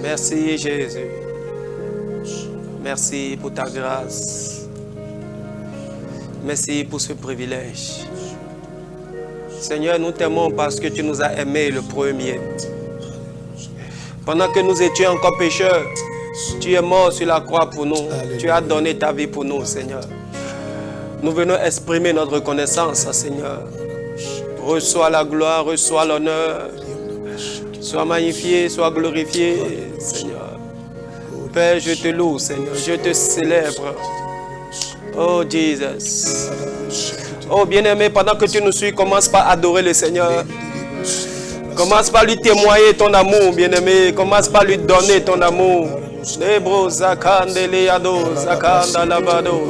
Merci Jésus. Merci pour ta grâce. Merci pour ce privilège. Seigneur, nous t'aimons parce que tu nous as aimés le premier. Pendant que nous étions encore pécheurs, tu es mort sur la croix pour nous. Alléluia. Tu as donné ta vie pour nous, Seigneur. Nous venons exprimer notre reconnaissance, Seigneur. Reçois la gloire, reçois l'honneur. Sois magnifié, sois glorifié, Seigneur. Père, je te loue, Seigneur. Je te célèbre. Oh, Jesus. Oh, bien-aimé, pendant que tu nous suis, commence par adorer le Seigneur. Commence par lui témoigner ton amour, bien-aimé. Commence par lui donner ton amour. Lebro zakandele ado zakanda labado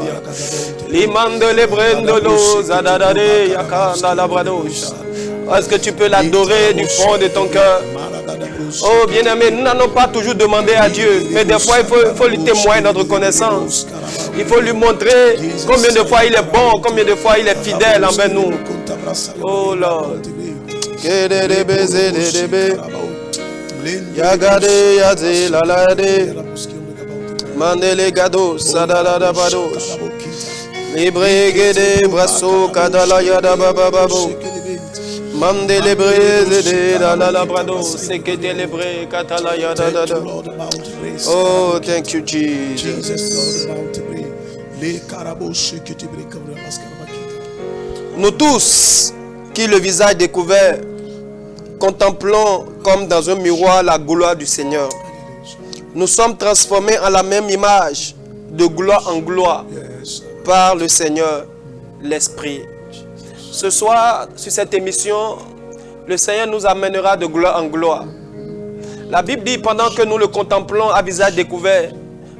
limande lebrendolo zadadade yakanda labradosha. Est-ce que tu peux l'adorer du fond de ton cœur? Oh bien-aimé, nous n'allons pas toujours demander à Dieu, mais des fois il faut lui témoigner notre connaissance. Il faut lui montrer combien de fois il est bon, combien de fois il est fidèle envers nous. Oh Lord. Yagade yaze lalade mandele gado sadada badosh librege brasso kadala yada bababo mandele breze de la brado sekete lebre katala yada dada. Oh, thank you Jesus. Nous tous qui le visage découvert contemplons comme dans un miroir la gloire du Seigneur. Nous sommes transformés en la même image, de gloire en gloire, par le Seigneur, l'Esprit. Ce soir, sur cette émission, le Seigneur nous amènera de gloire en gloire. La Bible dit, pendant que nous le contemplons à visage découvert,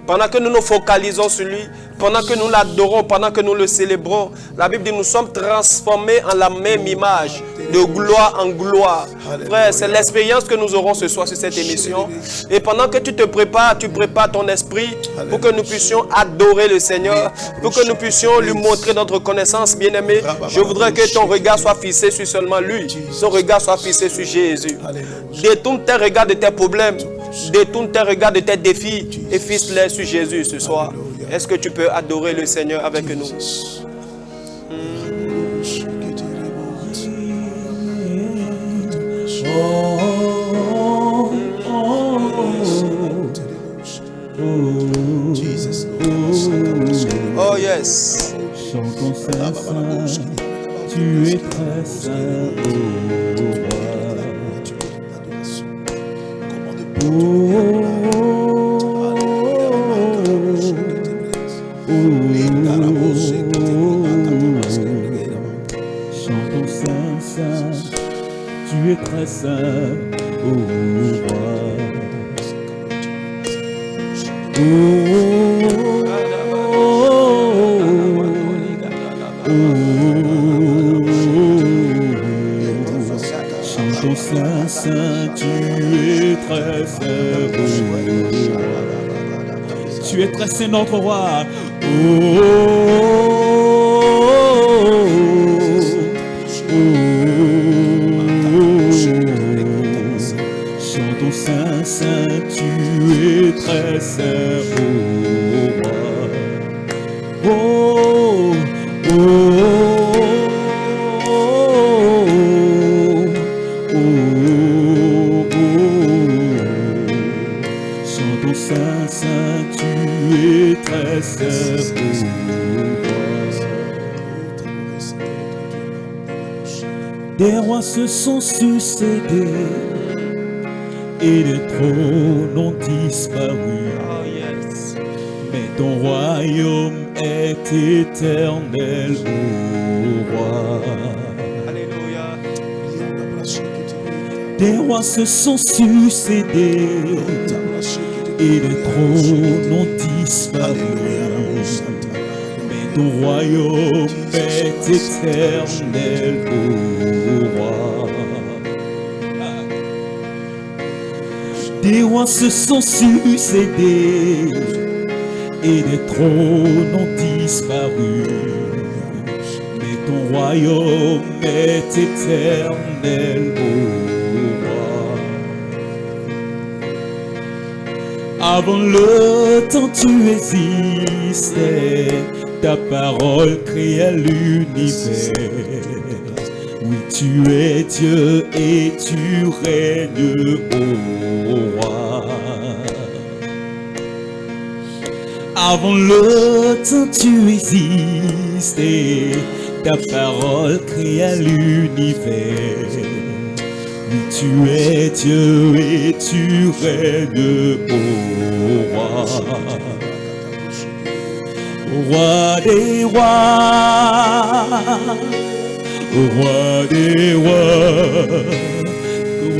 pendant que nous nous focalisons sur lui, pendant que nous l'adorons, pendant que nous le célébrons, la Bible dit nous sommes transformés en la même image, de gloire en gloire. Frère, c'est l'expérience que nous aurons ce soir sur cette émission. Et pendant que tu te prépares, tu prépares ton esprit pour que nous puissions adorer le Seigneur, pour que nous puissions lui montrer notre connaissance, bien-aimé. Je voudrais que ton regard soit fixé sur seulement lui, ton regard soit fixé sur Jésus. Détourne tes regards de tes problèmes, détourne tes regards de tes défis et fixe-les sur Jésus ce soir. Est-ce que tu peux adorer le Seigneur avec nous? Oh yes. Chantons saint, saint, tu es très saint, chantons saint, saint, tu es très saint, ô roi. Chantons saint, saint, tu es très saint, ô roi. Tu es très saint, notre roi. Chantons saint, saint, tu es très saint, ô roi. Chantons saint, saint, tu es très saint, ô roi. Des rois se sont succédés et les trônes ont disparu. Oh yes. Mais ton royaume est éternel, ô roi. Alléluia. Des rois se sont succédés et les trônes ont disparu. Mais ton royaume est éternel, ô roi. Des rois se sont succédés et les trônes ont disparu. Mais ton royaume est éternel, ô roi. Avant le temps tu existais, ta parole créait l'univers. Oui, tu es Dieu et tu règnes, ô roi. Avant le temps tu existais, ta parole créait l'univers. Oui, tu es Dieu et tu règnes, ô roi. Roi des rois, roi des rois,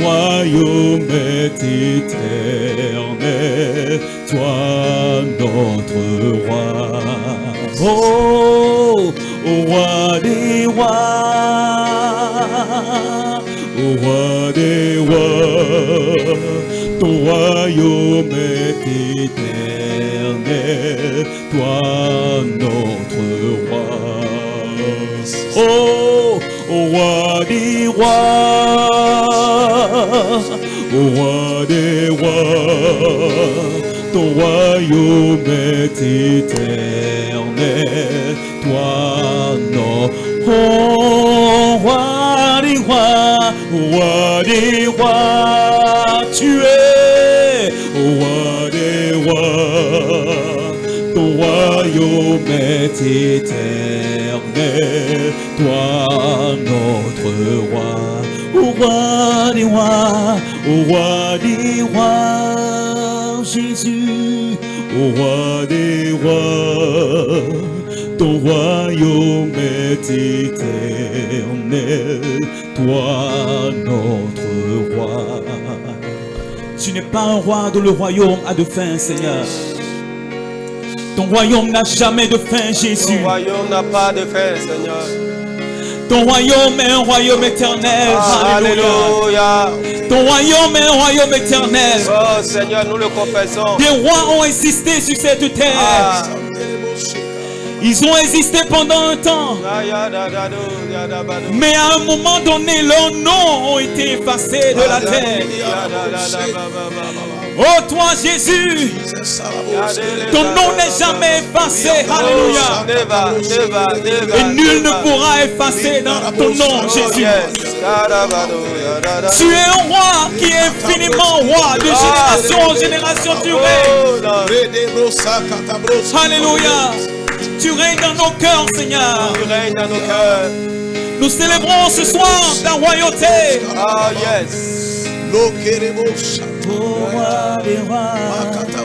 royaume est éternel, toi notre roi. Oh, roi des rois, roi des rois, ton royaume est éternel, toi notre roi. Oh, roi des rois, roi des rois, ton royaume est éternel, toi notre roi des rois, roi des rois, tu es roi des rois, ton royaume est éternel, toi notre roi. Au roi des rois, au roi des rois, Jésus, au roi des rois, ton royaume est éternel, toi notre roi. Tu n'es pas un roi dont le royaume a de fin, Seigneur. Ton royaume n'a jamais de fin, Jésus. Ton royaume n'a pas de fin, Seigneur. Ton royaume est un royaume éternel. Alléluia. Ton royaume est un royaume éternel. Oh Seigneur, nous le confessons. Des rois ont existé sur cette terre. Ils ont existé pendant un temps. Mais à un moment donné, leurs noms ont été effacés de la terre. Oh toi Jésus, ton nom n'est jamais effacé. Alléluia. Et nul ne pourra effacer dans ton nom, Jésus. Tu es un roi qui est infiniment roi, de génération en génération tu règnes. Alléluia. Tu règnes dans nos cœurs, Seigneur. Tu règnes dans nos cœurs. Nous célébrons ce soir ta royauté. Ah yes. Oh roi des rois, des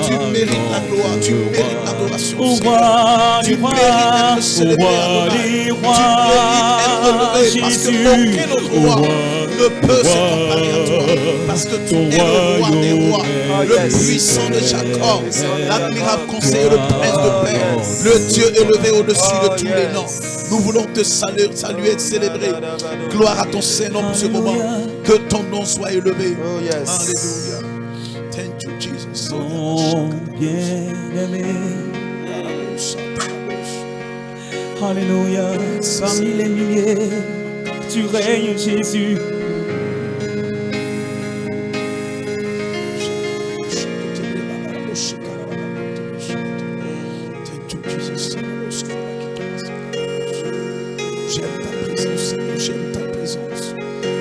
Tu mérites la gloire, tu mérites l'adoration. Tu mérites d'être célébré, tu mérites d'être levé, parce que aucun autre roi ne peut se comparer à toi, parce que tu es le roi des rois, le puissant de Jacob, l'admirable conseiller, le prince de paix, le Dieu élevé au-dessus de tous les noms. Nous voulons te saluer et te célébrer. Gloire à ton Saint-Nom pour ce moment. Que ton nom soit élevé. Alléluia. Thank you, Jesus. Mon bien-aimé. Alléluia. Parmi les milliers, tu règnes, Jésus.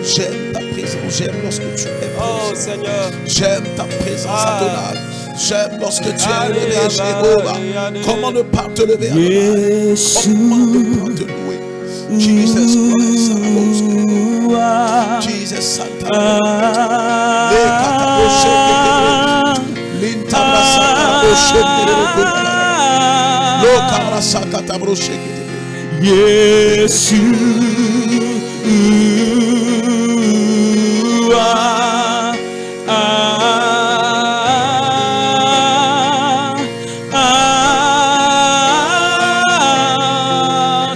J'aime ta présence, j'aime lorsque tu es présent. Oh Seigneur. J'aime ta présence, Adonai. J'aime lorsque tu es élevé, Jéhovah. Comment ne pas te lever, Adonai? Comment ne pas te louer? Jesus Christ, Jesus Santa.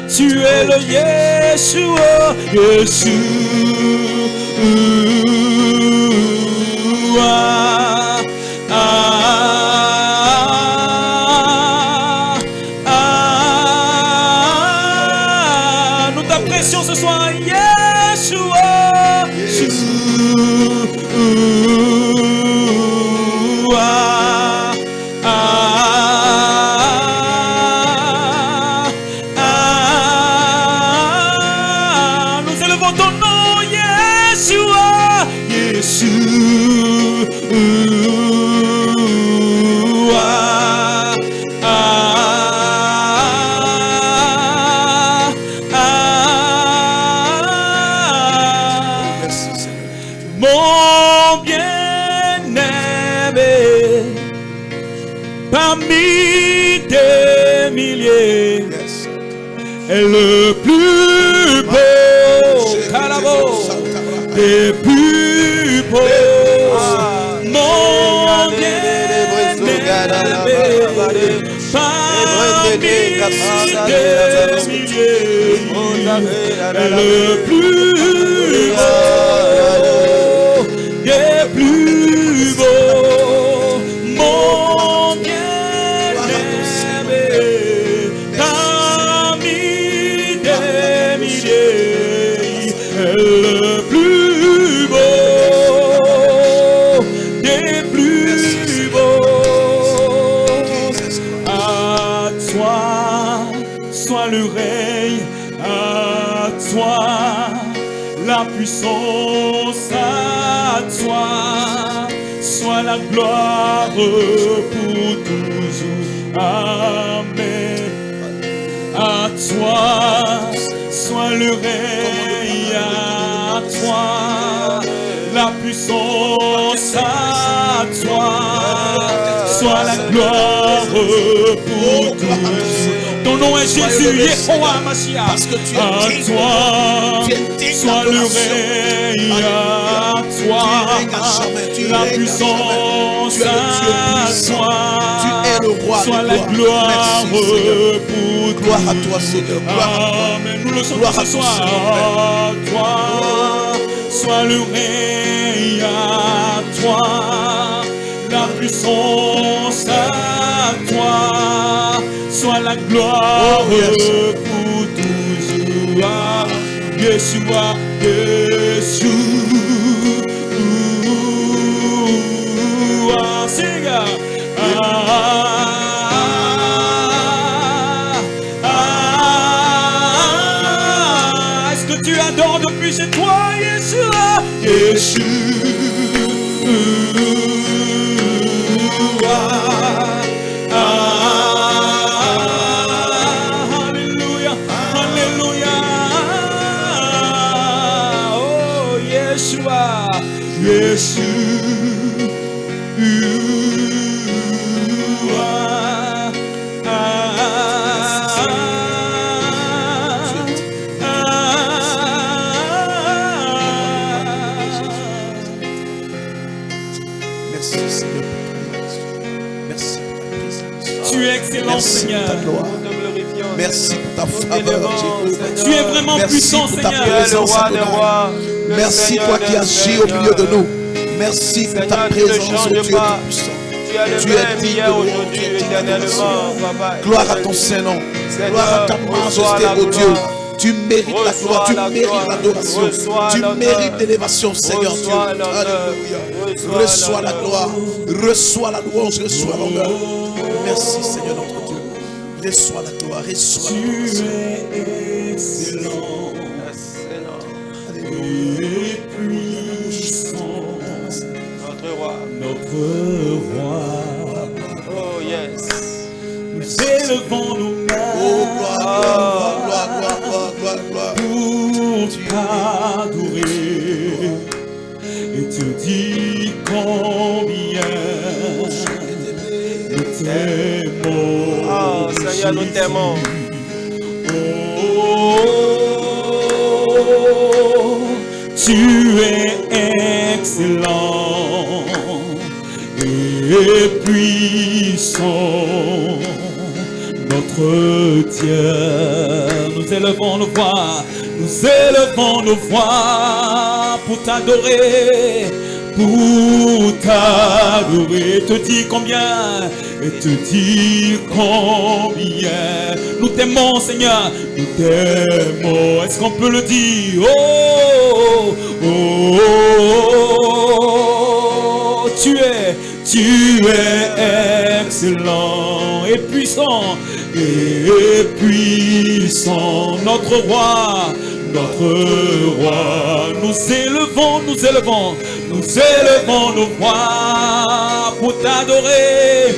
Tu es le Yeshua, des milliers Yes. est le plus beau, Calabo, des plus beaux, mon bien-aimé, parmi des milliers, est le plus beau, des plus beaux, mon bien-aimé, parmi des milliers, est le plus beau, des plus beaux. À toi soit le règne, à toi la puissance, à toi soit la gloire pour toujours. Amen. À toi soit le règne, à toi la puissance, à toi soit la gloire pour toujours. Ton nom est Jésus, Yeshua Mashiach. Parce que tu es à digne, toi tu es digne soit le d'adoration. règne, Alléluia. à Tu toi règnes à jamais, tu la règnes à puissance, jamais. Tu es le Dieu à puissant. toi Tu es le roi soit des la gloires. gloire Merci, Seigneur. pour Gloire à toujours. toi, Seigneur. Gloire à toi. Amen. Nous le chantons Gloire à ce ton soir. À toi soit le règne, à toi la puissance, à toi soit la gloire pour toujours. Ah, Yeshua, Yeshua, Seigneur. Est-ce que tu adores depuis chez toi, Yeshua? Alléluia, Alléluia. Oh, Yeshua, Merci, Seigneur, pour ton présence. Merci pour ta présence. Tu es excellent, Merci pour Seigneur. ta gloire. Nous te glorifions. Merci pour ta Nous faveur, t'élevons, Jéhovah. Seigneur. Tu es vraiment Merci puissant, pour ta Seigneur. Tu es le présence, roi des Adonai. rois. le Merci, Seigneur toi des qui agis au seigneurs. milieu de nous. Merci pour ta Seigneur, tu ne présence, changes oh Dieu pas. tout-puissant. Tu es le Tu es même digne hier, de louange, aujourd'hui, tu es digne éternellement, Papa. Gloire à ton Saint-Nom. Seigneur, Gloire à ta reçois majesté, la oh Dieu. gloire. Tu mérites la gloire, Reçois tu la mérites gloire. l'adoration, Reçois tu l'honneur. mérites l'élévation, Seigneur Dieu. Reçois l'honneur. Alléluia. Reçois la gloire, reçois la louange, reçois l'honneur. Merci, Seigneur notre Dieu. Reçois la gloire, reçois la Tu gloire. es excellent et puissant, Notre roi. notre roi. Oh, yes. Nous élevons nos mains Oh, gloire, gloire, gloire, gloire, gloire, gloire, gloire. pour t'adorer et te dire combien nous t'aimons. Oh, Seigneur, nous t'aimons. Oh, tu es excellent et puissant, notre Dieu. Nous élevons nos voix, nous élevons nos voix pour t'adorer, te dire combien, et te dire combien nous t'aimons, Seigneur, nous t'aimons. Est-ce qu'on peut le dire? Oh, oh, oh, oh, tu es excellent et puissant, notre roi, nous élevons nos voix pour t'adorer,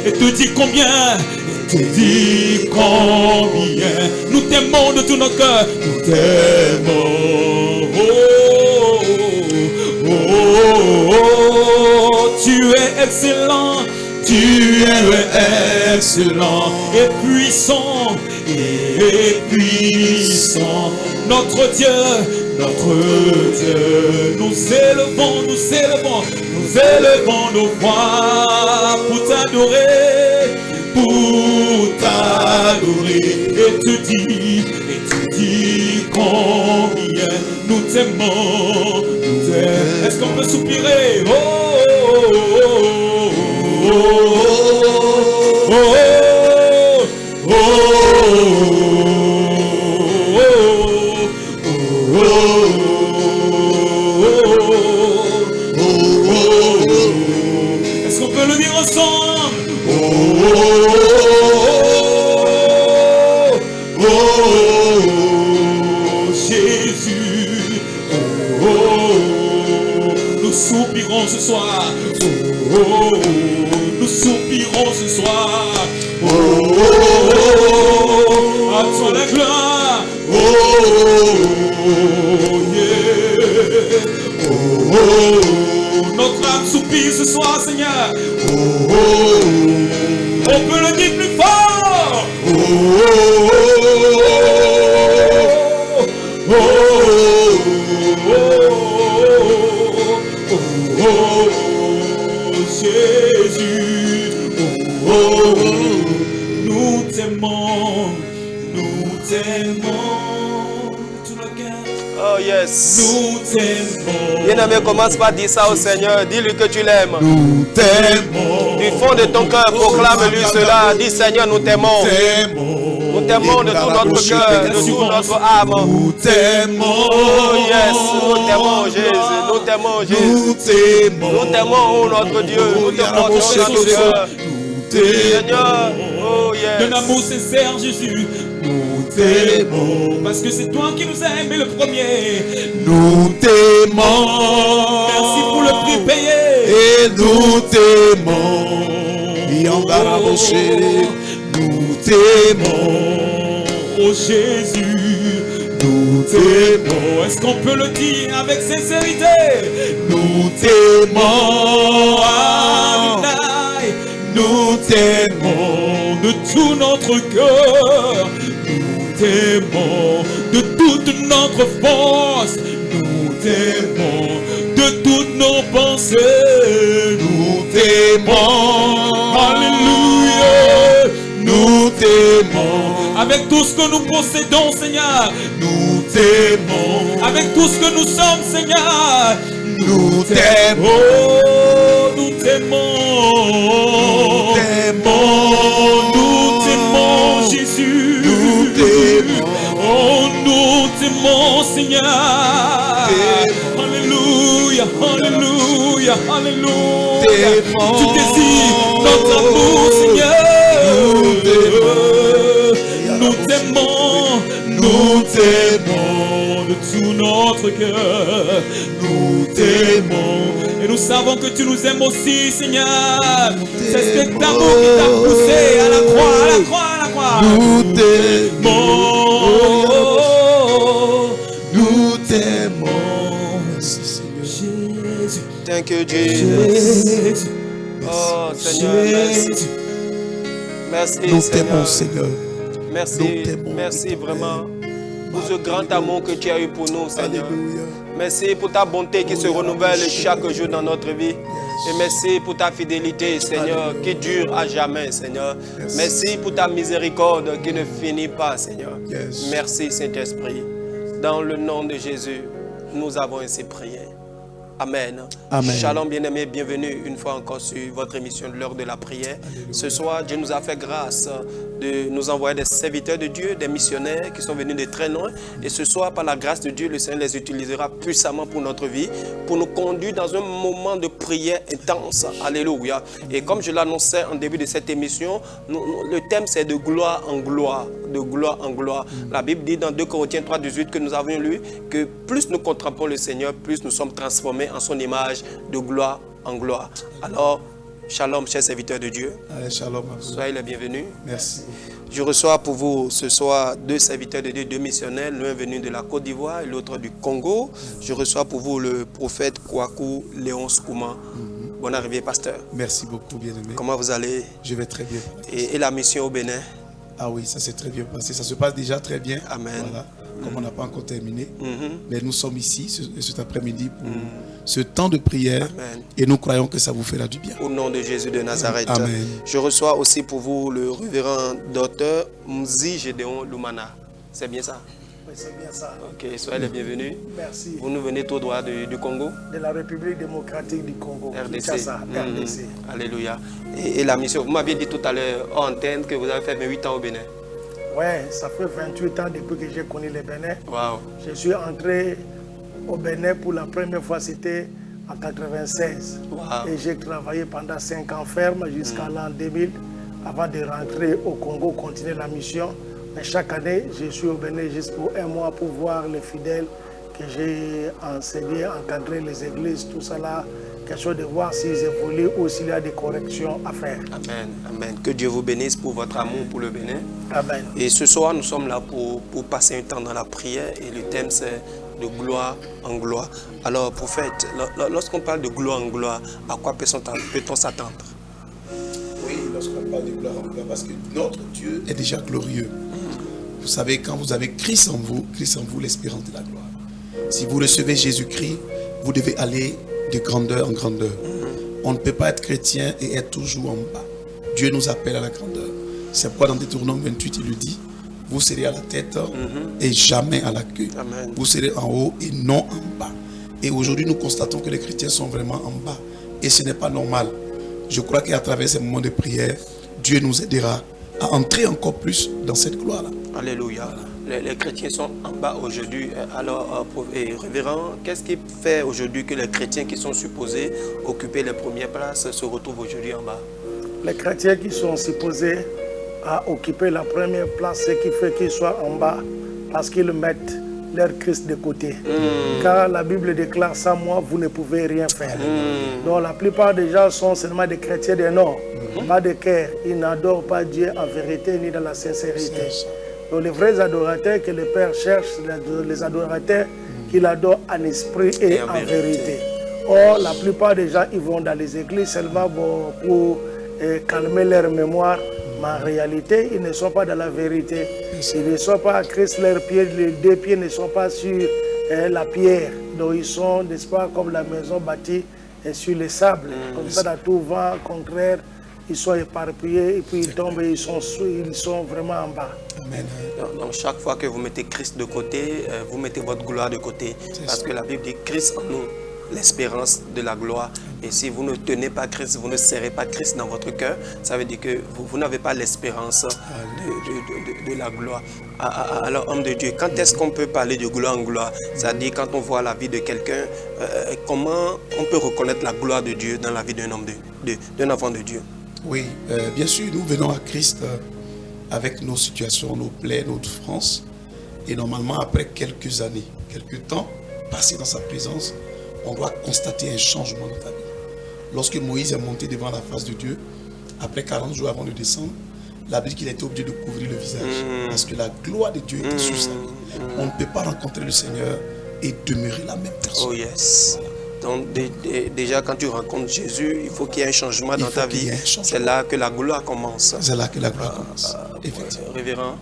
et te dire combien, nous t'aimons de tout notre cœur, nous t'aimons. Oh, oh, oh, oh, tu es excellent, tu es excellent et puissant, notre Dieu, nous élevons nos voix pour t'adorer, et tu dis combien nous t'aimons, Est-ce qu'on peut soupirer? Oh, oh, oh, oh, oh, oh, est-ce qu'on peut le dire ensemble? Jésus, nous soupirons ce soir. Nous soupirons ce soir. À toi la gloire. Notre âme soupire ce soir, Seigneur. On peut le dire plus fort. Jésus, nous t'aimons, tout le cœur. Oh yes. Nous t'aimons. Bien-aimé, commence par dire ça au Seigneur. Dis-lui que tu l'aimes. Nous t'aimons. Du fond de ton cœur, proclame-lui cela. Dis Seigneur, nous t'aimons. Nous t'aimons de tout notre cœur, de toute notre âme. Nous t'aimons. Oh yes, nous t'aimons Jésus. Nous t'aimons Jésus. Nous t'aimons, oh notre Dieu. Nous te portons notre cœur. Seigneur, oh yes. D'un amour sincère, Jésus. Nous t'aimons. Parce que c'est toi qui nous as aimés le premier. Nous t'aimons. Merci pour le prix payé. Et nous t'aimons. Nous t'aimons. Oh Jésus, nous t'aimons. Est-ce qu'on peut le dire avec sincérité? Nous t'aimons. Adonai, nous t'aimons de tout notre cœur. Nous t'aimons de toute notre force. Nous t'aimons de toutes nos pensées. Nous t'aimons. Alléluia. Nous t'aimons. Avec tout ce que nous possédons, Seigneur. Nous t'aimons. Avec tout ce que nous sommes, Seigneur. Nous t'aimons. Oh, nous t'aimons. Nous t'aimons, Jésus. Nous t'aimons. Oh, nous t'aimons, Seigneur. Alléluia, alléluia, alléluia. Tu désires notre amour, Seigneur. Nous t'aimons de tout notre cœur. Nous t'aimons. Et nous savons que tu nous aimes aussi, Seigneur. C'est cet amour qui t'a poussé à la croix, à la croix, à la croix. Nous t'aimons. Nous t'aimons. Jésus. Thank you, Jesus. Jésus. Oh Seigneur, merci. Merci Nous t'aimons, Seigneur. Seigneur. Merci, Nous t'aimons, merci Éternel. vraiment pour ce grand amour que tu as eu pour nous, Seigneur. Alléluia. Merci pour ta bonté qui se renouvelle chaque jour dans notre vie. Et merci pour ta fidélité, Seigneur, qui dure à jamais, Seigneur. Merci pour ta miséricorde qui ne finit pas, Seigneur. Yes. Merci, Saint-Esprit. Dans le nom de Jésus, nous avons ainsi prié. Amen. Amen. Shalom, bien-aimés, bienvenue une fois encore sur votre émission de l'heure de la prière. Alléluia. Ce soir, Dieu nous a fait grâce de nous envoyer des serviteurs de Dieu, des missionnaires qui sont venus de très loin. Et ce soir, par la grâce de Dieu, le Seigneur les utilisera puissamment pour notre vie, pour nous conduire dans un moment de prière intense. Alléluia. Et comme je l'annonçais en début de cette émission, le thème c'est de gloire en gloire. De gloire en gloire. La Bible dit dans 2 Corinthiens 3,18 que nous avons lu que plus nous contemplons le Seigneur, plus nous sommes transformés en son image de gloire en gloire. Alors, shalom, chers serviteurs de Dieu. Allez, shalom à vous. Soyez les bienvenus. Merci. Je reçois pour vous ce soir deux serviteurs de Dieu, deux missionnaires, l'un venu de la Côte d'Ivoire et l'autre du Congo. Je reçois pour vous le prophète Kwaku Léon Skouma. Bonne arrivée, pasteur. Merci beaucoup, bien-aimé. Comment vous allez? Je vais très bien. Et la mission au Bénin? Ah oui, ça s'est très bien passé. Ça se passe déjà très bien. Amen. Voilà. Comme on n'a pas encore terminé. Mais nous sommes ici cet après-midi pour ce temps de prière. Amen. Et nous croyons que ça vous fera du bien. Au nom de Jésus de Nazareth. Amen. Je reçois aussi pour vous le révérend docteur Mzi Gédéon Lumana. C'est bien ça? Oui, c'est bien ça. Ok, soyez les bienvenus. Merci. Vous nous venez tout droit du Congo? De la République démocratique du Congo. RDC. Kinshasa, RDC. Alléluia. Et la mission, vous m'aviez dit tout à l'heure en antenne que vous avez fait 28 ans au Bénin. Ouais, ça fait 28 ans depuis que j'ai connu le Bénin. Waouh. Je suis entré au Bénin pour la première fois, c'était en 1996. Wow. Et j'ai travaillé pendant 5 ans ferme jusqu'à l'an 2000 avant de rentrer au Congo, continuer la mission. Mais chaque année, je suis au Bénin juste pour 1 mois pour voir les fidèles que j'ai enseignés, encadré les églises, tout ça là. Quelque chose de voir s'ils évoluent ou s'il y a des corrections à faire. Amen. Amen. Que Dieu vous bénisse pour votre amour pour le Bénin. Amen. Et ce soir, nous sommes là pour passer un temps dans la prière. Et le thème, c'est de gloire en gloire. Alors, prophète, lorsqu'on parle de gloire en gloire, à quoi peut-on s'attendre? Oui, lorsqu'on parle de gloire en gloire, parce que notre Dieu est déjà glorieux. Vous savez, quand vous avez Christ en vous, l'espérance de la gloire. Si vous recevez Jésus-Christ, vous devez aller de grandeur en grandeur. On ne peut pas être chrétien et être toujours en bas. Dieu nous appelle à la grandeur. C'est pourquoi dans Deutéronome 28, il le dit, vous serez à la tête et jamais à la queue. Amen. Vous serez en haut et non en bas. Et aujourd'hui, nous constatons que les chrétiens sont vraiment en bas. Et ce n'est pas normal. Je crois qu'à travers ces moments de prière, Dieu nous aidera à entrer encore plus dans cette gloire-là. Alléluia. Les chrétiens sont en bas aujourd'hui. Alors, révérend, qu'est-ce qui fait aujourd'hui que les chrétiens qui sont supposés occuper les premières places se retrouvent aujourd'hui en bas? Les chrétiens qui sont supposés à occuper la première place, ce qui fait qu'ils soient en bas, parce qu'ils mettent leur Christ de côté. Car la Bible déclare, sans moi, vous ne pouvez rien faire. Donc la plupart des gens sont seulement des chrétiens des Nord, pas de cœur. Ils n'adorent pas Dieu en vérité ni dans la sincérité. Donc les vrais adorateurs que le Père cherche, les adorateurs qu'il adore en esprit et en vérité. Or, la plupart des gens, ils vont dans les églises seulement pour calmer leur mémoire. Mais en réalité, ils ne sont pas dans la vérité. Ils ne sont pas à Christ, leurs pieds, les 2 pieds ne sont pas sur la pierre. Donc ils sont, n'est-ce pas, comme la maison bâtie sur les sables. Comme ça, dans tout vent contraire, ils sont éparpillés et puis ils tombent et ils sont vraiment en bas. Amen. Donc chaque fois que vous mettez Christ de côté, vous mettez votre gloire de côté. Parce que la Bible dit Christ en nous, l'espérance de la gloire. Et si vous ne tenez pas Christ, vous ne serrez pas Christ dans votre cœur, ça veut dire que vous n'avez pas l'espérance de la gloire. Alors, homme de Dieu, quand est-ce qu'on peut parler de gloire en gloire? C'est-à-dire quand on voit la vie de quelqu'un, comment on peut reconnaître la gloire de Dieu dans la vie d'un homme d'un enfant de Dieu? Oui, bien sûr, nous venons à Christ avec nos situations, nos plaies, notre souffrance. Et normalement, après quelques années, quelques temps passés dans sa présence, on doit constater un changement dans ta vie. Lorsque Moïse est monté devant la face de Dieu, après 40 jours avant de descendre, la Bible dit qu'il a été obligé de couvrir le visage. Parce que la gloire de Dieu était sur sa vie. On ne peut pas rencontrer le Seigneur et demeurer la même personne. Oh yes. Donc déjà quand tu rencontres Jésus, il faut qu'il y ait un changement dans ta vie. C'est là que la gloire commence. C'est là que la gloire commence. Effectivement. Révérend,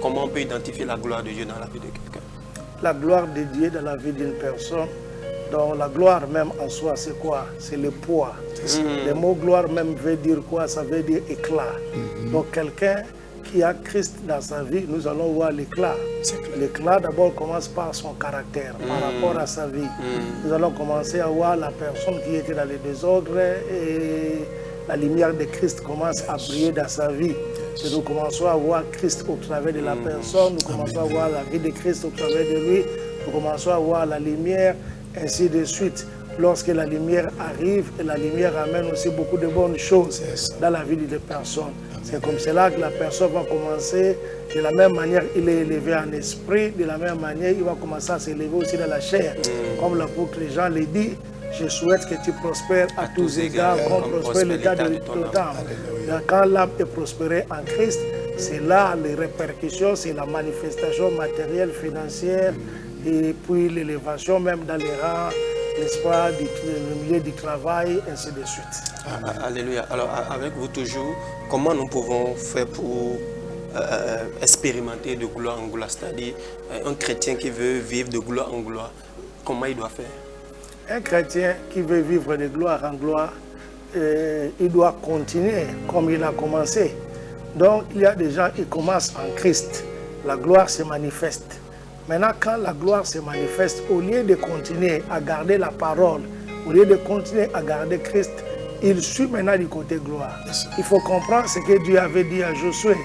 comment on peut identifier la gloire de Dieu dans la vie de quelqu'un? La gloire de Dieu dans la vie d'une personne, donc la gloire même en soi, c'est quoi? C'est le poids. Le mot gloire même veut dire quoi? Ça veut dire éclat. Donc quelqu'un qui a Christ dans sa vie, nous allons voir l'éclat. L'éclat d'abord commence par son caractère, par rapport à sa vie. Nous allons commencer à voir la personne qui était dans les désordres et la lumière de Christ commence à briller dans sa vie. Et nous commençons à voir Christ au travers de la personne, nous commençons à voir la vie de Christ au travers de lui, nous commençons à voir la lumière, ainsi de suite. Lorsque la lumière arrive, et la lumière amène aussi beaucoup de bonnes choses dans la vie de la personne. C'est comme cela que la personne va commencer, de la même manière il est élevé en esprit, de la même manière il va commencer à s'élever aussi dans la chair. Comme l'apôtre Jean le dit, je souhaite que tu prospères à tous égards, comme prospère l'état de ton âme. Quand l'âme est prospérée en Christ, c'est là les répercussions, c'est la manifestation matérielle, financière, et puis l'élévation même dans les rangs n'est-ce pas, le milieu du travail, ainsi de suite. Alléluia. Alors, avec vous toujours, comment nous pouvons faire pour expérimenter de gloire en gloire? C'est-à-dire, un chrétien qui veut vivre de gloire en gloire, comment il doit faire? Un chrétien qui veut vivre de gloire en gloire, il doit continuer comme il a commencé. Donc, il y a des gens qui commencent en Christ. La gloire se manifeste. Maintenant, quand la gloire se manifeste, au lieu de continuer à garder la parole, au lieu de continuer à garder Christ, il suit maintenant du côté gloire. Il faut comprendre ce que Dieu avait dit à Josué.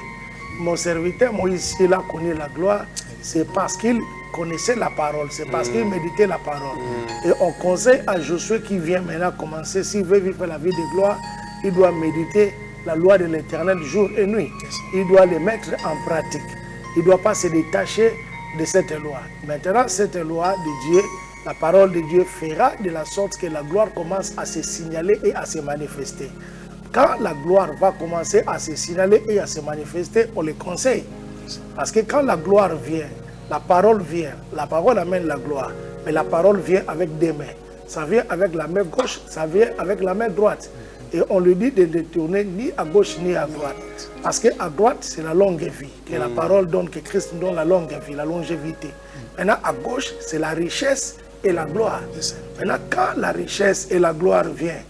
Mon serviteur Moïse, il a connu la gloire, c'est parce qu'il connaissait la parole, c'est parce qu'il méditait la parole. Et on conseille à Josué qui vient maintenant commencer, s'il veut vivre la vie de gloire, il doit méditer la loi de l'Éternel jour et nuit. Il doit les mettre en pratique. Il ne doit pas se détacher de cette loi. Maintenant, cette loi de Dieu, la parole de Dieu fera de la sorte que la gloire commence à se signaler et à se manifester. Quand la gloire va commencer à se signaler et à se manifester, on les conseille. Parce que quand la gloire vient, la parole amène la gloire. Mais la parole vient avec des mains. Ça vient avec la main gauche, ça vient avec la main droite. Et on lui dit de ne tourner ni à gauche ni à droite. Parce qu'à droite, c'est la longue vie. Que la parole donne, que Christ nous donne la longue vie, la longévité. Maintenant, à gauche, c'est la richesse et la gloire. Maintenant, quand la richesse et la gloire viennent,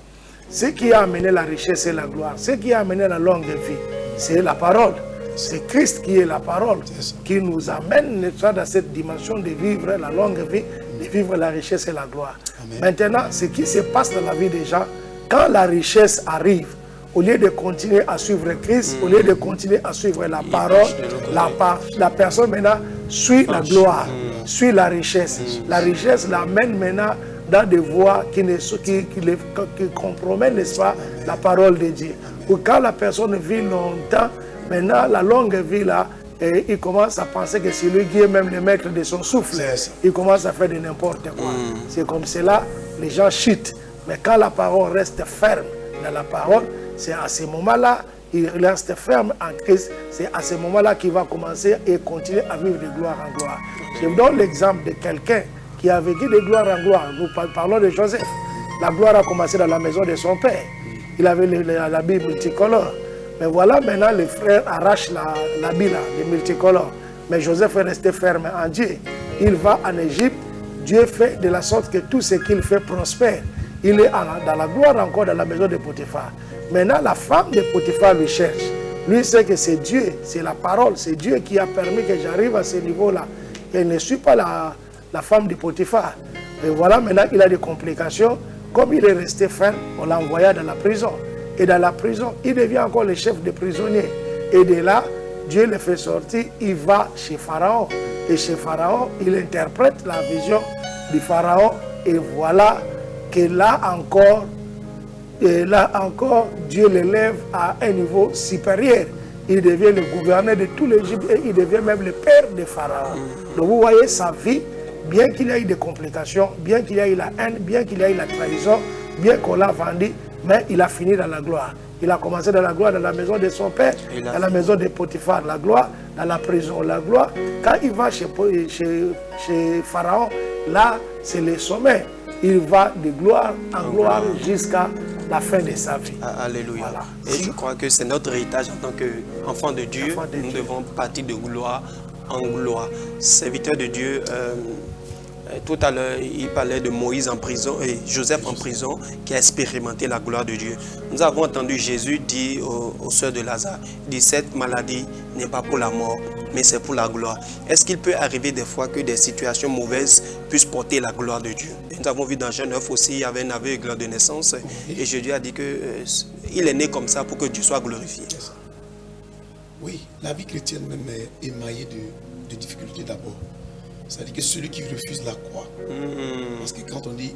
ce qui a amené la richesse et la gloire, ce qui a amené la longue vie, c'est la parole. C'est Christ qui est la parole, qui nous amène dans cette dimension de vivre la longue vie, de vivre la richesse et la gloire. Amen. Maintenant, ce qui se passe dans la vie des gens, quand la richesse arrive, au lieu de continuer à suivre Christ, au lieu de continuer à suivre la parole, la personne maintenant suit la gloire, suit la richesse. La richesse l'amène maintenant dans des voies qui compromettent, n'est-ce pas, la parole de Dieu. Ou quand la personne vit longtemps, maintenant la longue vie là, et il commence à penser que c'est lui qui est même le maître de son souffle. Il commence à faire de n'importe quoi. C'est comme cela, les gens chutent. Mais quand la parole reste ferme dans la parole, c'est à ce moment-là, il reste ferme en Christ. C'est à ce moment-là qu'il va commencer et continuer à vivre de gloire en gloire. Je vous donne l'exemple de quelqu'un qui a vécu de gloire en gloire. Nous parlons de Joseph. La gloire a commencé dans la maison de son père. Il avait la Bible multicolore. Mais voilà, maintenant, les frères arrachent la Bible, les multicolores. Mais Joseph est resté ferme en Dieu. Il va en Égypte. Dieu fait de la sorte que tout ce qu'il fait prospère. Il est dans la gloire encore dans la maison de Potiphar. Maintenant, la femme de Potiphar lui cherche. Lui sait que c'est Dieu, c'est la parole, c'est Dieu qui a permis que j'arrive à ce niveau-là. Elle ne suit pas la femme de Potiphar. Et voilà, maintenant, il a des complications. Comme il est resté ferme, on l'a envoyé dans la prison. Et dans la prison, il devient encore le chef des prisonniers. Et de là, Dieu le fait sortir, il va chez Pharaon. Et chez Pharaon, il interprète la vision du Pharaon. Et voilà que là encore, Dieu l'élève à un niveau supérieur. Il devient le gouverneur de tout l'Égypte et il devient même le père de Pharaon. Donc vous voyez sa vie, bien qu'il y ait des complications, bien qu'il y ait la haine, bien qu'il y ait la trahison, bien qu'on l'a vendu, mais il a fini dans la gloire. Il a commencé dans la gloire dans la maison de son père, dans la maison de Potiphar, la gloire, dans la prison, la gloire. Quand il va chez Pharaon, là, c'est le sommet. Il va de gloire en gloire jusqu'à la fin de sa vie. Alléluia. Voilà. Et je crois que c'est notre héritage en tant qu'enfant de Dieu. Nous devons partir de gloire en gloire. Serviteur de Dieu, tout à l'heure, il parlait de Moïse en prison et Joseph en prison qui a expérimenté la gloire de Dieu. Nous avons entendu Jésus dire aux sœurs de Lazare, il dit, cette maladie n'est pas pour la mort, mais c'est pour la gloire. Est-ce qu'il peut arriver des fois que des situations mauvaises puissent porter la gloire de Dieu? Et nous avons vu dans Jean 9 aussi, il y avait un aveugle de naissance et Jésus a dit qu'il est né comme ça pour que Dieu soit glorifié. Oui, la vie chrétienne même est émaillée de difficultés d'abord. C'est-à-dire que celui qui refuse la croix, parce que quand on dit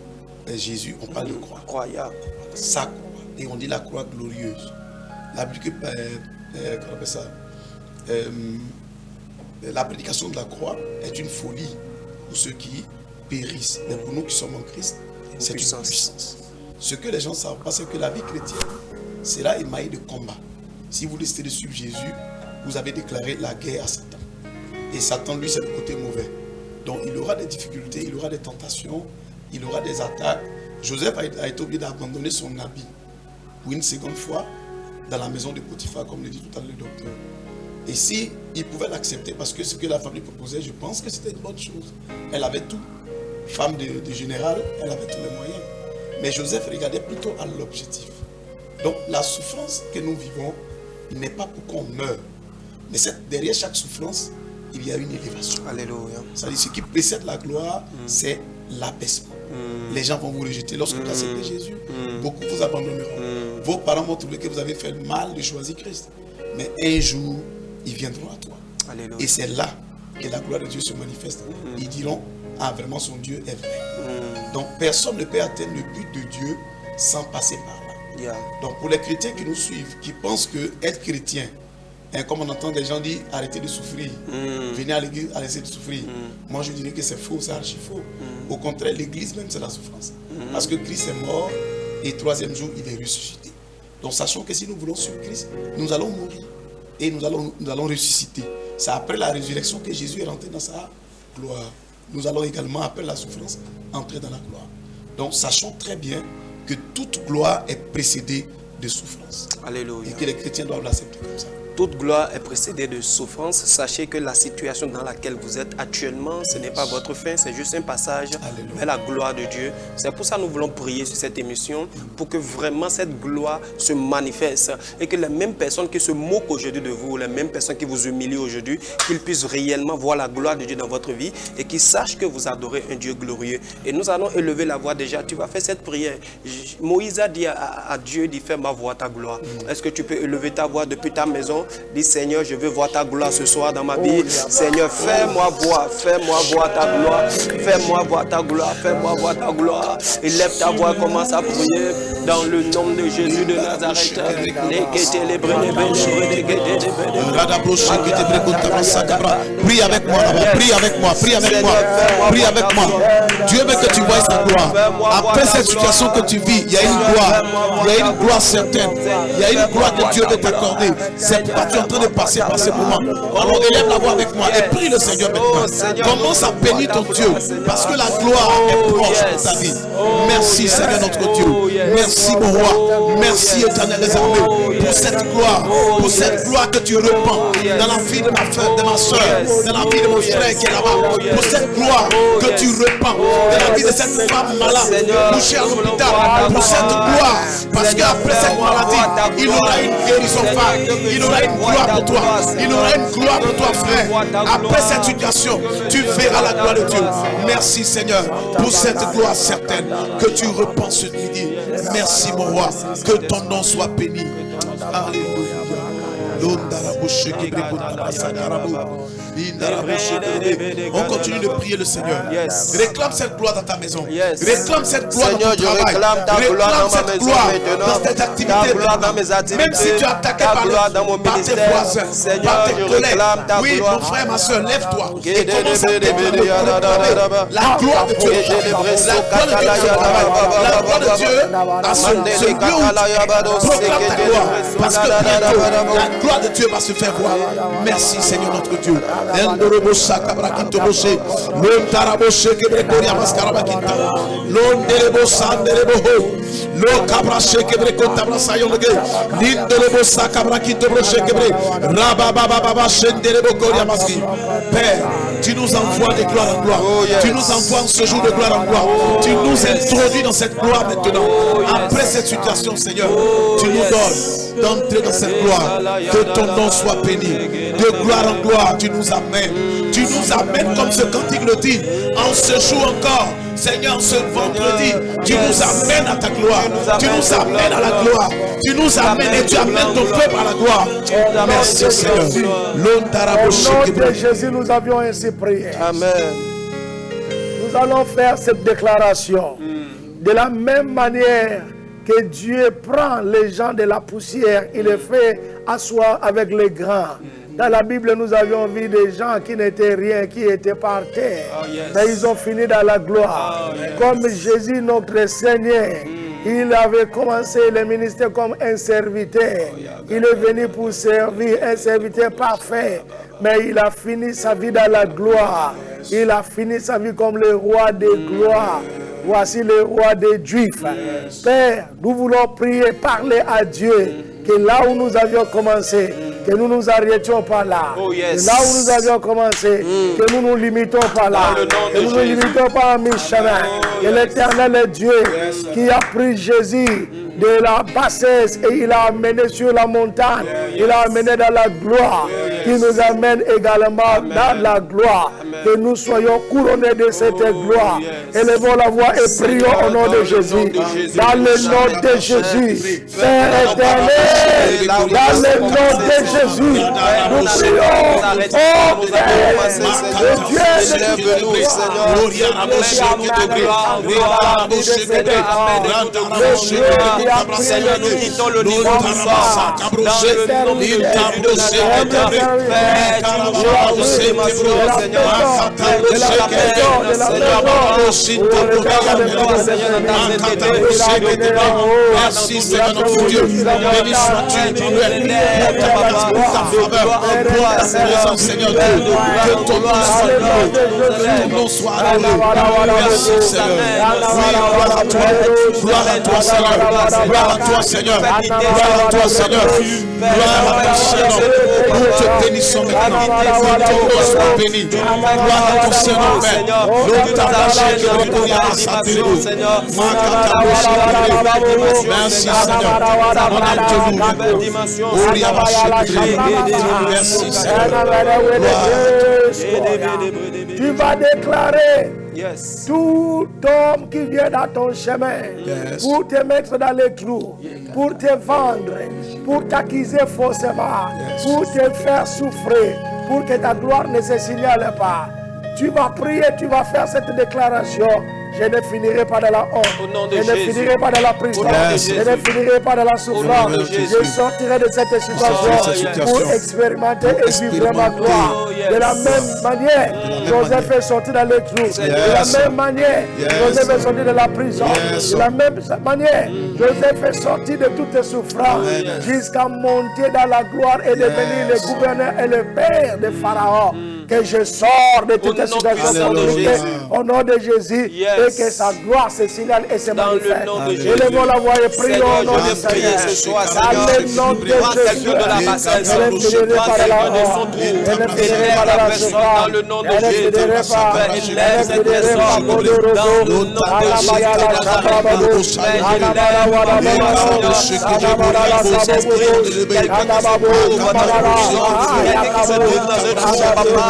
Jésus, on parle de croix. Croyable. Sa croix. Et on dit la croix glorieuse. La Bible, comment on appelle ça? La prédication de la croix est une folie pour ceux qui périssent. Mais pour nous qui sommes en Christ, c'est une puissance. Ce que les gens ne savent pas, c'est que la vie chrétienne sera émaillée de combats. Si vous décidez de suivre Jésus, vous avez déclaré la guerre à Satan. Et Satan, lui, c'est le côté mauvais. Donc il aura des difficultés, il aura des tentations, il aura des attaques. Joseph a été obligé d'abandonner son habit pour une seconde fois dans la maison de Potiphar, comme le dit tout à l'heure le docteur. Et si il pouvait l'accepter, parce que ce que la femme lui proposait, je pense que c'était une bonne chose. Elle avait tout. Femme de général, elle avait tous les moyens. Mais Joseph regardait plutôt à l'objectif. Donc la souffrance que nous vivons n'est pas pour qu'on meure. Mais derrière chaque souffrance, il y a une élévation. Alléluia. C'est-à-dire ce qui précède la gloire, c'est l'abaissement. Les gens vont vous rejeter. Lorsque vous acceptez Jésus, beaucoup vous abandonneront. Vos parents vont trouver que vous avez fait le mal de choisir Christ. Mais un jour, ils viendront à toi. Alléluia. Et c'est là que la gloire de Dieu se manifeste. Ils diront, ah vraiment son Dieu est vrai. Donc personne ne peut atteindre le but de Dieu sans passer par là. Yeah. Donc pour les chrétiens qui nous suivent, qui pensent que être chrétien, comme on entend des gens dire arrêtez de souffrir, venez à l'église, arrêtez de souffrir. Moi je dirais que c'est faux, c'est archi faux. Au contraire, l'église même c'est la souffrance. Parce que Christ est mort et troisième jour il est ressuscité. Donc sachons que si nous voulons suivre Christ, nous allons mourir et nous allons ressusciter. C'est après la résurrection que Jésus est rentré dans sa gloire. Nous allons également, après la souffrance, entrer dans la gloire. Donc sachons très bien que toute gloire est précédée de souffrance. Alléluia. Et que les chrétiens doivent l'accepter comme ça. Toute gloire est précédée de souffrance. Sachez que la situation dans laquelle vous êtes actuellement, ce n'est pas votre fin, c'est juste un passage vers la gloire de Dieu. C'est pour ça que nous voulons prier sur cette émission, pour que vraiment cette gloire se manifeste et que les mêmes personnes qui se moquent aujourd'hui de vous, les mêmes personnes qui vous humilient aujourd'hui, qu'ils puissent réellement voir la gloire de Dieu dans votre vie et qu'ils sachent que vous adorez un Dieu glorieux. Et nous allons élever la voix déjà. Tu vas faire cette prière. Moïse a dit à Dieu, dit, fais-moi voir ta gloire. Est-ce que tu peux élever ta voix depuis ta maison? Dis Seigneur, je veux voir ta gloire ce soir dans ma vie. Seigneur, fais-moi voir ta gloire. Fais-moi voir ta gloire, fais-moi voir ta gloire. Élève ta voix, commence à prier dans le nom de Jésus de Nazareth. Prie avec moi, prie avec moi, prie avec moi, prie avec moi. Dieu veut que tu voies sa gloire. Après cette situation que tu vis, il y a une gloire. Il y a une gloire certaine. Il y a une gloire que Dieu veut t'accorder. C'est pourquoi tu es en train de passer par ce moment. Alors élève la voix avec moi et prie le Seigneur maintenant. Commence à bénir ton Dieu parce que la gloire est proche de ta vie. Merci Seigneur notre Dieu. Merci mon roi. Merci Éternel des armées pour cette gloire que tu repens dans la vie de ma soeur, dans la vie de mon frère qui est là-bas. Pour cette gloire que tu repens dans la vie de cette femme malade couchée à l'hôpital. Pour cette gloire, parce qu'après cette maladie, il aura une guérison phare. Il aura une gloire pour toi. Il aura une gloire pour toi, frère. Après cette situation, tu verras la gloire de Dieu. Merci, Seigneur, pour cette gloire certaine que tu repens ce midi. Merci, mon roi. Que ton nom soit béni. Alléluia. On continue de prier le Seigneur. Réclame cette gloire dans ta maison. Réclame cette gloire dans ton travail. Réclame cette gloire dans tes activités. Même si tu es attaqué par tes voisins, par tes collègues. Oui, mon frère, ma soeur, lève-toi et commence à déclarer la gloire de Dieu. La gloire de Dieu à ce lieu où proclame ta gloire. Parce que bientôt, la gloire de Dieu va se faire voir. Merci Seigneur notre Dieu. Père, tu nous envoies de gloire en gloire. Tu nous envoies en ce jour de gloire en gloire. Tu nous introduis dans cette gloire maintenant. Après cette situation, Seigneur, tu nous donnes d'entrer dans cette gloire. Que ton nom soit béni. De gloire en gloire, tu nous amènes. Tu nous amènes comme ce cantique le dit. En ce jour encore, Seigneur, ce vendredi, tu nous amènes à ta gloire. Tu nous amènes à la gloire. Tu nous amènes et tu amènes ton peuple à la gloire. Merci Seigneur. Au nom de Jésus, nous avions ainsi prié. Amen. Nous allons faire cette déclaration. De la même manière que Dieu prend les gens de la poussière, il les fait asseoir avec les grands. Dans la Bible, nous avions vu des gens qui n'étaient rien, qui étaient par terre. Mais ils ont fini dans la gloire. Comme Jésus, notre Seigneur, il avait commencé le ministère comme un serviteur. Il est venu pour servir, un serviteur parfait. Mais il a fini sa vie dans la gloire. Il a fini sa vie comme le roi des gloires. voici le roi des Juifs. Père, nous voulons prier, parler à Dieu, que là où nous avions commencé, que nous nous arrêtions pas là. Que là où nous avions commencé, que nous nous limitons pas là. Que nous ne nous limitons pas à mi-chemin. Que l'Éternel est Dieu qui a pris Jésus de la bassesse et il l'a amené sur la montagne. Il l'a amené dans la gloire. Qui nous amène également dans la gloire. Que nous soyons couronnés de cette gloire. Élevons la voix et prions au nom de Jésus. Dans le nom de Jésus. Père éternel, dans le nom de Jésus, nous prions. Oh Père, le Dieu de nous, Seigneur, nous quittons le niveau du sort. Dans le nom de Jésus de Nazareth, Père, tu nous changes de dimension, Seigneur. Merci Seigneur notre Dieu. Béni sois-tu, Emmanuel, pour ta faveur, Seigneur Dieu. Que ton nom soit loué, que ton nom soit adoré. Merci Seigneur. Oui, gloire à toi. Gloire à toi Seigneur. Gloire à toi Seigneur. Gloire à toi Seigneur. Gloire à toi Seigneur. Nous te bénissons maintenant. Que ton nom soit béni. Gloire à ton Seigneur Père. Nous t'arrachons que nous pourrions à sa télé. Merci Seigneur. On a te loué. Merci Seigneur. Tu vas déclarer tout homme qui vient dans ton chemin pour te mettre dans les clous, pour te vendre, pour t'accuser faussement, pour te faire souffrir, pour que ta gloire ne se signale pas. Tu vas prier, tu vas faire cette déclaration. Je ne finirai pas dans la honte. Je ne finirai pas dans la prison. Je ne finirai pas dans la souffrance. Je sortirai de cette situation pour expérimenter et vivre ma gloire. De la même manière, Joseph est sorti dans les clous. De la même manière, Joseph est sorti de la prison. De la même manière, Joseph est sorti de toutes souffrances jusqu'à monter dans la gloire et devenir le gouverneur et le père de Pharaon. Que je sors de toutes ces situations compliquées au nom de Jésus et que sa gloire se signale et se manifeste. Élevons la voix et prions au nom de Seigneur. Dans le nom de Jésus, je ne finirai pas de la honte. Je ne finirai pas de la souffrance. Je ne finirai pas. Je ne finirai pas pour le roseau.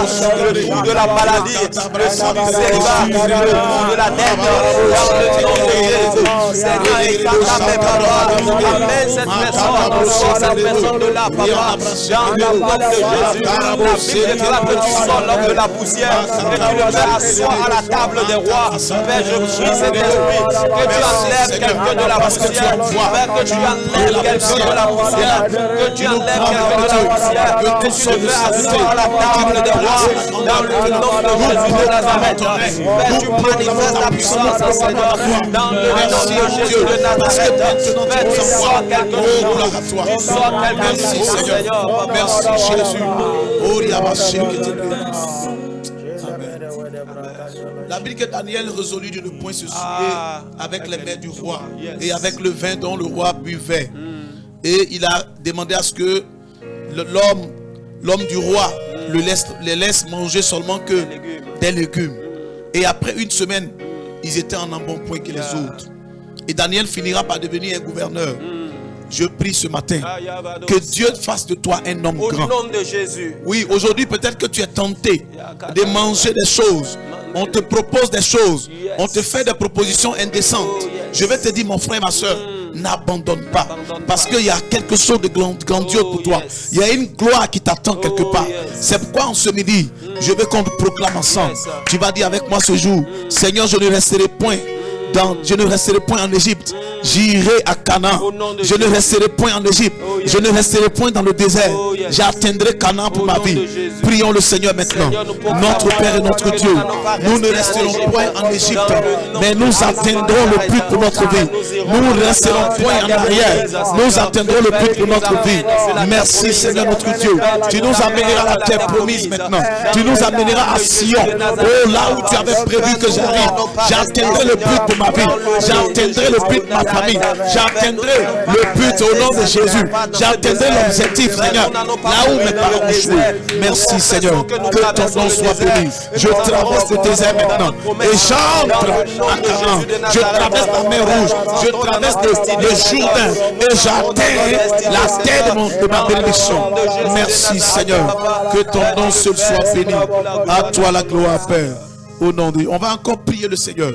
Le jour de la maladie, le jour du célibat, le jour de la dette, dans le nom de Jésus. Seigneur, écarte mes paroles, amène cette personne, sors cette personne de là, papa, dans le nom de Jésus. La Bible déclare que tu sors l'homme de la poussière et tu le fais asseoir à la table des rois. Père, je prie cet esprit, que tu enlèves quelqu'un de la poussière, Père, que tu enlèves quelqu'un de la poussière, que tu enlèves quelqu'un de la poussière, que tu le fais asseoir à la table des rois. Dans le nom de Jésus de Nazareth, Père, tu manifestes ta puissance, Seigneur. Dans le nom de Jésus de Nazareth, Père, tu sors quelque chose. Tu sors quelque chose, Seigneur. Merci Jésus. La Bible que Daniel résolut de ne point se souiller avec les mains du roi et avec le vin dont le roi buvait. Et il a demandé à ce que l'homme du roi les laisse manger seulement que des légumes. Et après une semaine, ils étaient en un bon point que les autres. Et Daniel finira par devenir un gouverneur. Je prie ce matin que Dieu fasse de toi un homme grand. Au nom de Jésus. Oui, aujourd'hui peut-être que tu es tenté de manger des choses. On te propose des choses. On te fait des propositions indécentes. Je vais te dire, mon frère, ma soeur, n'abandonne pas. Parce qu'il y a quelque chose de grandiose pour toi. Il y a une gloire qui t'attend quelque part. C'est pourquoi en ce midi, je veux qu'on te proclame ensemble. Tu vas dire avec moi ce jour, Seigneur, je ne resterai point en Égypte. J'irai à Canaan. Je ne resterai point en Égypte. Je ne resterai point dans le désert. J'atteindrai Canaan pour ma vie. Prions le Seigneur maintenant. Notre Père et notre Dieu, nous ne resterons point en Égypte, mais nous atteindrons le but pour notre vie. Nous ne resterons point en arrière. Nous atteindrons le but pour notre vie. Merci Seigneur notre Dieu. Tu nous amèneras à la terre promise maintenant. Tu nous amèneras à Sion. Oh, là où tu avais prévu que j'arrive. J'atteindrai le but pour ma vie. J'atteindrai le but de ma famille. J'atteindrai le but au nom de Jésus. J'atteindrai l'objectif, Seigneur. Là où mes parents ont joué. Merci, Seigneur. Que ton nom soit béni. Je traverse le désert maintenant. Et j'entre à Canaan. Je traverse la mer Rouge. Je traverse le Jourdain. Et j'atteins la terre de ma bénédiction. Merci, Seigneur. Que ton nom seul soit béni. À toi la gloire, Père. Au nom de Dieu. On va encore prier le Seigneur.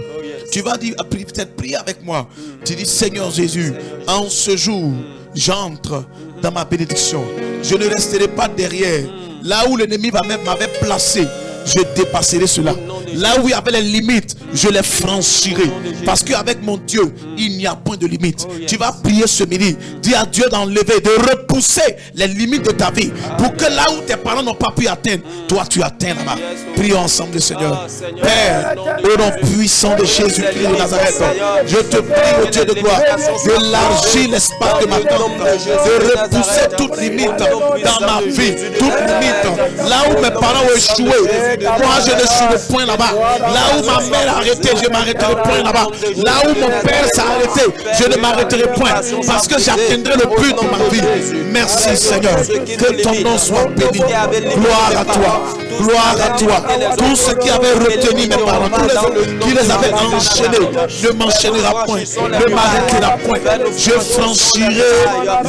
Tu vas dire, peut-être prier avec moi. Tu dis, Seigneur Jésus, en ce jour, j'entre dans ma bénédiction. Je ne resterai pas derrière. Là où l'ennemi m'avait placé, je dépasserai cela. Là où il y avait les limites, je les franchirai. Parce qu'avec mon Dieu, il n'y a point de limite. Tu vas prier ce midi. Dis à Dieu d'enlever, de repousser les limites de ta vie. Pour que là où tes parents n'ont pas pu atteindre, toi tu atteins là-bas. Prions ensemble le Seigneur. Père, au nom puissant de Jésus-Christ de Nazareth, je te prie, au Dieu de gloire, d'élargir l'espace de ma tente, de repousser toute limite dans ma vie, toute limite. Là où mes parents ont échoué, moi je ne suis point là-bas. Là où ma mère a arrêté, je m'arrêterai point là-bas. Là où mon père s'est arrêté, je ne m'arrêterai point. Parce que j'atteindrai le but de ma vie. Merci Seigneur. Que ton nom soit béni. Gloire à toi. Gloire à toi. Tous ceux qui avaient retenu mes parents, tous ceux qui les avaient enchaînés, ne m'enchaînera point, ne m'arrêtera point. Je franchirai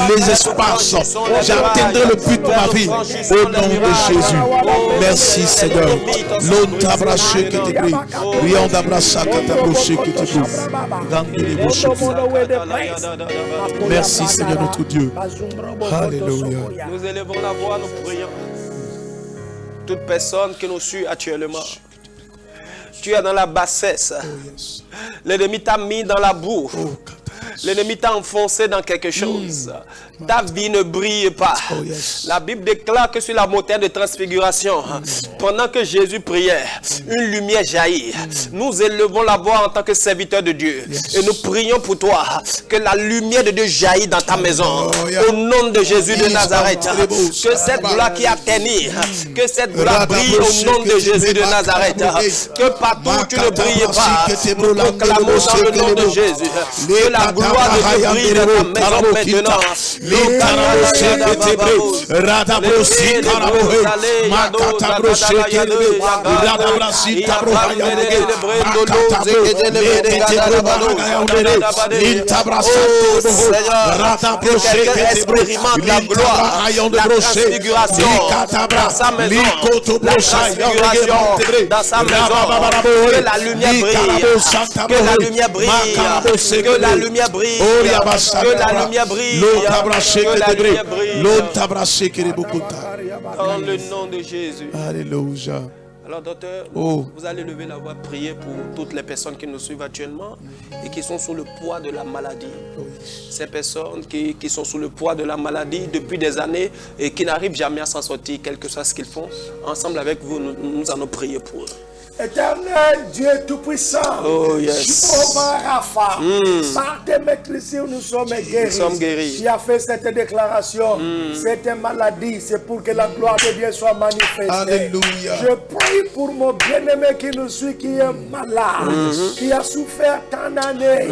les espaces. J'atteindrai le but de ma vie. Au nom de Jésus. Merci Seigneur. L'on t'abrache que tu pries. Rion d'abracha que tu abraché que tu pries. Merci Seigneur notre Dieu. Alléluia. Nous élevons la voix, nous prions. Toute personne qui nous suit actuellement, tu es dans la bassesse. L'ennemi t'a mis dans la boue. L'ennemi t'a enfoncé dans quelque chose. Ta vie ne brille pas. La Bible déclare que sur la montagne de transfiguration, pendant que Jésus priait, une lumière jaillit. Nous élevons la voix en tant que serviteurs de Dieu. Et nous prions pour toi que la lumière de Dieu jaillit dans ta maison. Au nom de Jésus de Nazareth. Que cette gloire qui a terni, que cette gloire brille au nom de Jésus de Nazareth. Que partout où tu ne brilles pas, nous proclamons dans le nom de Jésus. Que la gloire de Dieu brille dans ta maison maintenant. Expérimente la gloire, la transfiguration dans sa maison, la transfiguration dans sa maison. Que la lumière brille, que la lumière brille, que la lumière brille. Que la lumière brille. Dans le nom de Jésus. Alléluia. Alors docteur, vous allez lever la voix, prier pour toutes les personnes qui nous suivent actuellement et qui sont sous le poids de la maladie. Ces personnes qui sont sous le poids de la maladie depuis des années et qui n'arrivent jamais à s'en sortir, quel que soit ce qu'ils font. Ensemble avec vous, nous allons prier pour eux. Éternel Dieu Tout-Puissant, Jéhovah Rapha, par tes maîtrises nous sommes guéris. Nous sommes guéris. Tu as fait cette déclaration. Cette maladie, c'est pour que la gloire de Dieu soit manifestée. Alléluia. Je prie pour mon bien-aimé qui nous suit, qui est malade, qui a souffert tant d'années,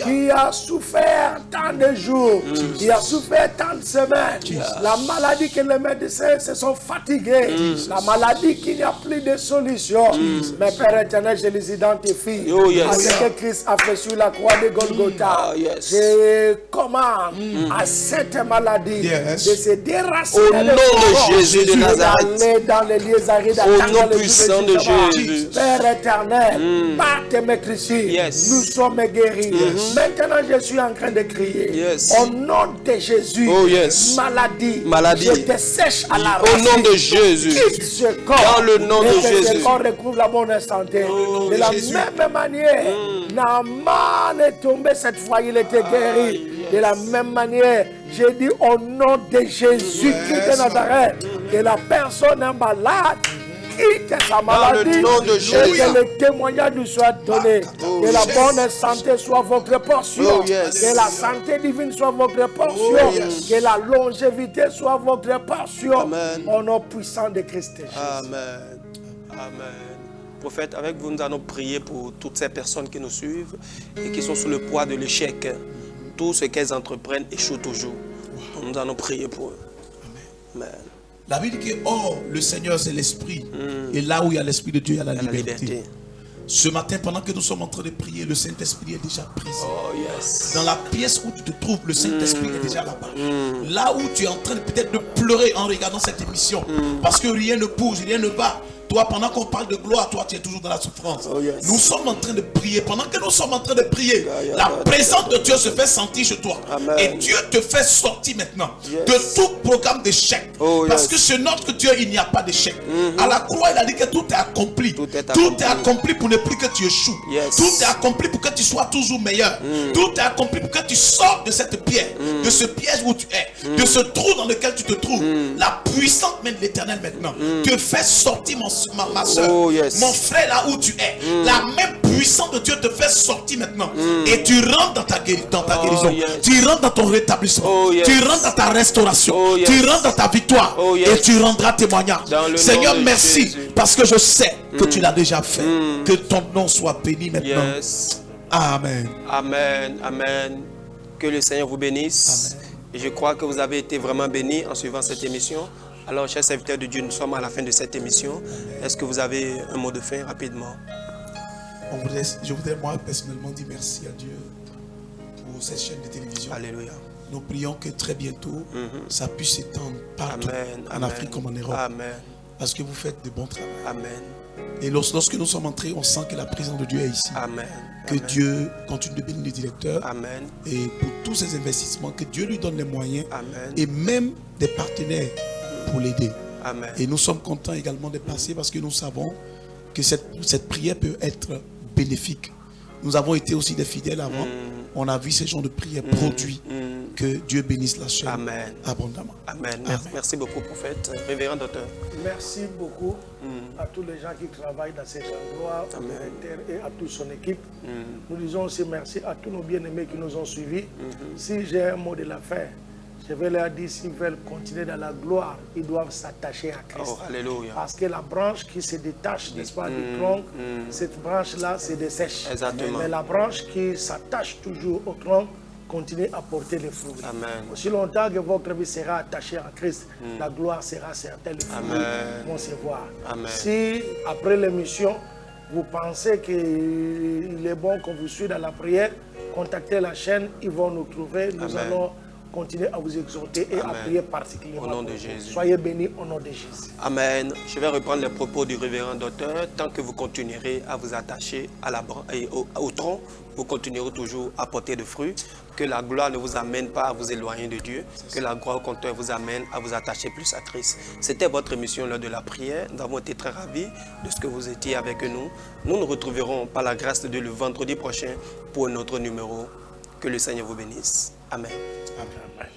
qui a souffert tant de jours, qui a souffert tant de semaines. La maladie que les médecins se sont fatigués, la maladie qu'il n'y a plus de solution. Mais Père éternel, je les identifie à ce que Christ a fait sur la croix de Golgotha. Je commande à cette maladie de se déraciner. Au nom de Jésus de Nazareth. Dans les lieux arides, au nom puissant de Jésus. Père éternel, par tes maîtrises, nous sommes guéris. Maintenant, je suis en train de crier. Au nom de Jésus, maladie, je te sèche à la racine. Au nom de Jésus. Quitte ce corps. Dans le nom de Jésus. Ce corps retrouve la bonne santé. De la même manière, Naaman est tombé cette fois, il était guéri. De la même manière, j'ai dit au nom de Jésus-Christ de Nazareth, que la personne est malade, quitte sa maladie, que le témoignage nous soit donné, que la bonne santé soit votre portion, que la santé divine soit votre portion, que la longévité soit votre portion, au nom puissant de Christ Jésus. Amen. Amen. Prophète, avec vous, nous allons prier pour toutes ces personnes qui nous suivent et qui sont sous le poids de l'échec. Tout ce qu'elles entreprennent échoue toujours. Nous allons prier pour eux. Amen. La Bible dit que, oh, le Seigneur c'est l'Esprit. Et là où il y a l'Esprit de Dieu, il y a la liberté. Ce matin, pendant que nous sommes en train de prier, le Saint-Esprit est déjà pris. Oh, yes. Dans la pièce où tu te trouves, le Saint-Esprit est déjà là-bas. Là où tu es en train peut-être de pleurer en regardant cette émission, parce que rien ne bouge, rien ne va. Toi, pendant qu'on parle de gloire, toi, tu es toujours dans la souffrance. Oh, yes. Nous sommes en train de prier. Pendant que nous sommes en train de prier, la présence de Dieu se fait sentir chez toi. Amen. Et Dieu te fait sortir maintenant Yes. de tout programme d'échec. Oh, parce yes. que chez notre Dieu, il n'y a pas d'échec. À la croix, il a dit que tout est accompli. Tout est accompli pour ne plus que tu échoues. Yes. Tout est accompli pour que tu sois toujours meilleur. Tout est accompli pour que tu sortes de cette pierre, de ce piège où tu es, de ce trou dans lequel tu te trouves. La puissante main de l'Éternel maintenant te fait sortir, ma soeur. Oh, yes. Mon frère, là où tu es, la main puissante de Dieu te fait sortir maintenant. Et tu rentres dans ta guérison. Yes. Tu rentres dans ton rétablissement. Oh, yes. Tu rentres dans ta restauration. Oh, yes. Tu rentres dans ta victoire. Oh, yes. Et tu rendras témoignage. Dans le Seigneur, nom de merci. Jésus. Parce que je sais que tu l'as déjà fait. Que ton nom soit béni maintenant. Yes. Amen. Amen. Amen. Que le Seigneur vous bénisse. Amen. Et je crois que vous avez été vraiment bénis en suivant cette émission. Alors, chers serviteurs de Dieu, nous sommes à la fin de cette émission. Est-ce que vous avez un mot de fin rapidement? Je voudrais moi personnellement dire merci à Dieu pour cette chaîne de télévision. Alléluia. Nous prions que très bientôt, ça puisse s'étendre partout, Amen. en Afrique comme en Europe. Amen. Parce que vous faites de bons travaux. Amen. Et lorsque nous sommes entrés, on sent que la présence de Dieu est ici. Amen. Que Amen. Dieu continue de bénir le directeur. Amen. Et pour tous ces investissements, que Dieu lui donne les moyens. Amen. Et même des partenaires pour l'aider. Amen. Et nous sommes contents également de passer parce que nous savons que cette prière peut être bénéfique. Nous avons été aussi des fidèles avant. On a vu ces gens de prière produits. Que Dieu bénisse la chaîne Amen. abondamment. Amen. Amen. Merci beaucoup, prophète. Révérend docteur. Merci beaucoup à tous les gens qui travaillent dans cet endroit, au Amen. directeur et à toute son équipe. Nous disons aussi merci à tous nos bien-aimés qui nous ont suivis. Si j'ai un mot de la fin, je vais leur dire s'ils veulent continuer dans la gloire, ils doivent s'attacher à Christ. Oh, alléluia. Parce que la branche qui se détache, n'est-ce pas, du tronc, cette branche-là se dessèche. Exactement. Mais la branche qui s'attache toujours au tronc, continue à porter les fruits. Amen. Aussi longtemps que votre vie sera attachée à Christ, la gloire sera certaine. Les fruits Amen. vont se voir. Amen. Si après l'émission, vous pensez qu'il est bon qu'on vous suive dans la prière, contactez la chaîne, ils vont nous trouver. Nous Amen. allons continuer à vous exhorter et à Amen. prier particulièrement. Au nom de pour vous. Jésus. Soyez bénis au nom de Jésus. Amen. Je vais reprendre les propos du révérend docteur. Tant que vous continuerez à vous attacher à la et au tronc, vous continuerez toujours à porter de fruits. Que la gloire ne vous amène pas à vous éloigner de Dieu. Que la gloire au contraire vous amène à vous attacher plus à Christ. C'était votre émission lors de la prière. Nous avons été très ravis de ce que vous étiez avec nous. Nous nous retrouverons par la grâce de Dieu le vendredi prochain pour un autre numéro. Que le Seigneur vous bénisse. Amen. Amen.